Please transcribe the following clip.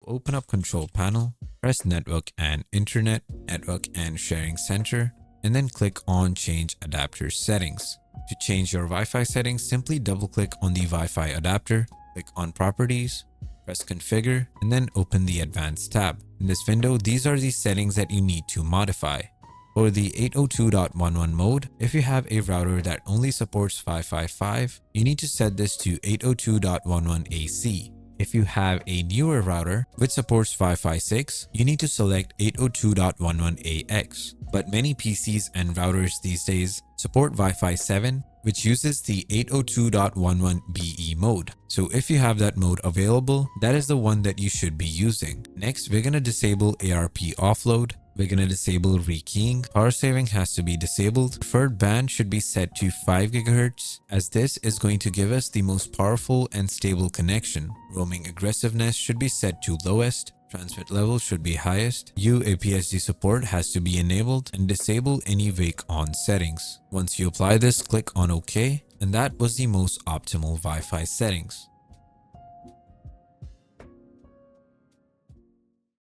open up Control Panel, press Network and Internet, Network and Sharing Center, and then click on Change Adapter Settings. To change your Wi-Fi settings, simply double-click on the Wi-Fi adapter, click on Properties, press Configure, and then open the Advanced tab. In this window, these are the settings that you need to modify. For the 802.11 mode, if you have a router that only supports Wi-Fi 5, you need to set this to 802.11 AC. If you have a newer router which supports Wi-Fi 6, you need to select 802.11 AX. But many PCs and routers these days support Wi-Fi 7, which uses the 802.11 BE mode. So if you have that mode available, that is the one that you should be using. Next, we're going to disable ARP offload. We're going to disable rekeying. Power saving has to be disabled. Preferred band should be set to 5 GHz, as this is going to give us the most powerful and stable connection. Roaming aggressiveness should be set to lowest. Transmit level should be highest. UAPSG support has to be enabled, and disable any wake on settings. Once you apply this, click on OK, and that was the most optimal Wi-Fi settings.